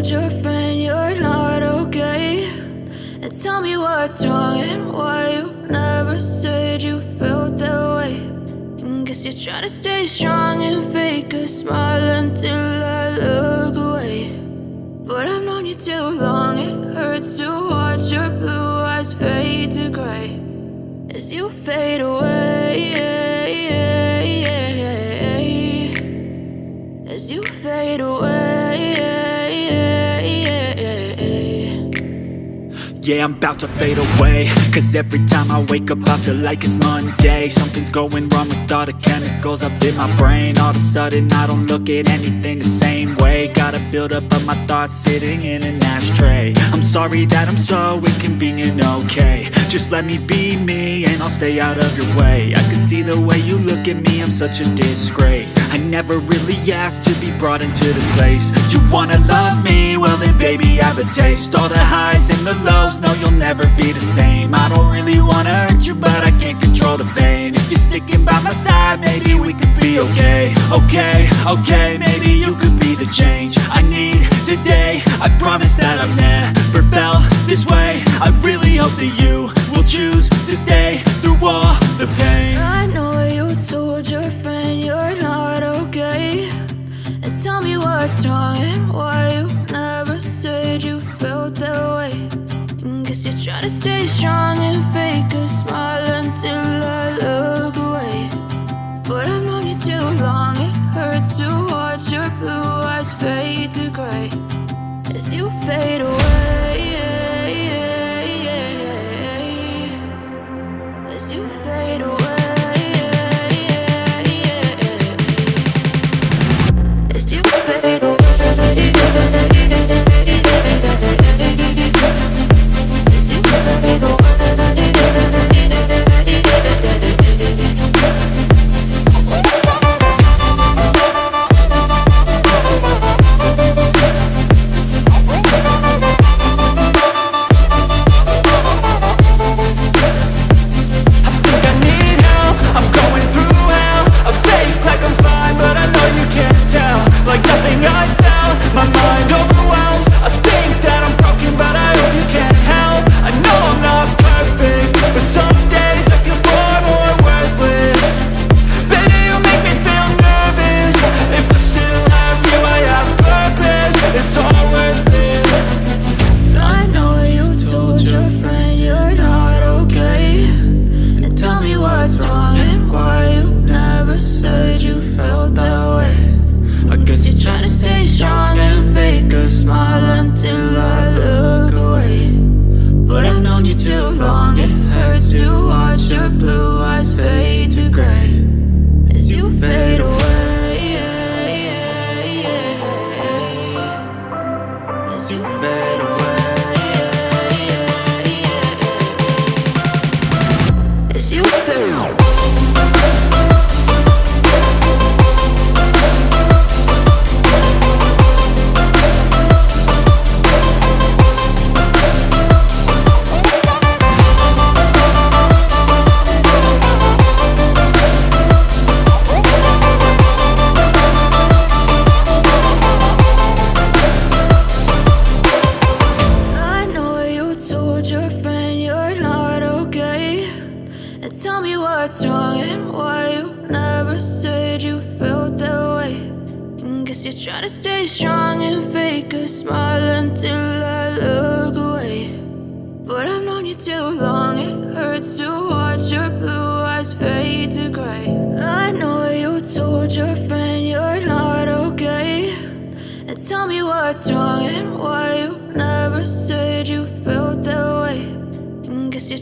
told your friend you're not okay? And tell me what's wrong and why you never said you felt that way. And guess you're trying to stay strong and fake a smile until I look away. But I've known you too long, it hurts to watch your blue eyes fade to gray as you fade away, as you fade away. Yeah, I'm about to fade away, cause every time I wake up I feel like it's Monday. Something's going wrong with all the chemicals up in my brain. All of a sudden I don't look at anything the same way. Got a buildup of my thoughts sitting in an ashtray. I'm sorry that I'm so inconvenient, okay? Just let me be me and I'll stay out of your way. I can see the way you look at me, I'm such a disgrace. I never really asked to be brought into this place. You wanna love me? Well then baby I have a taste. All the highs and the lows, no, you'll never be the same. I don't really wanna hurt you, but I can't control the pain. If you're sticking by my side, maybe we could be okay. Okay, maybe you could be the change I need today. I promise that I've never felt this way. I really hope that you will choose to stay through all the pain. I know you told your friend you're not okay. And tell me what's wrong and why you never said you felt that way. Guess you're trying to stay strong and fake a smile until I look away. But I've known you too long, it hurts to watch your blue eyes fade to gray as you fade away, as you fade away, as you fade away.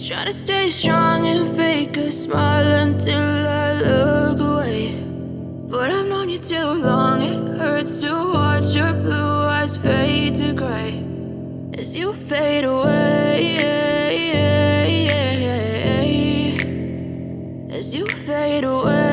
Try to stay strong and fake a smile until I look away. But I've known you too long, it hurts to watch your blue eyes fade to gray as you fade away, as you fade away.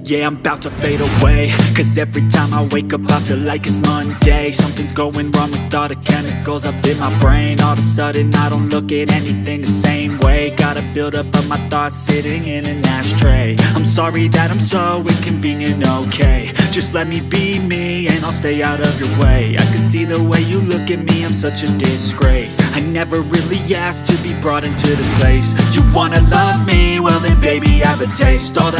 Yeah, I'm about to fade away, cause every time I wake up I feel like it's Monday. Something's going wrong with all the chemicals up in my brain. All of a sudden I don't look at anything the same way. Got a buildup of my thoughts sitting in an ashtray. I'm sorry that I'm so inconvenient, okay? Just let me be me and I'll stay out of your way. I can see the way you look at me, I'm such a disgrace. I never really asked to be brought into this place. You wanna love me? Well then baby, have a taste. All the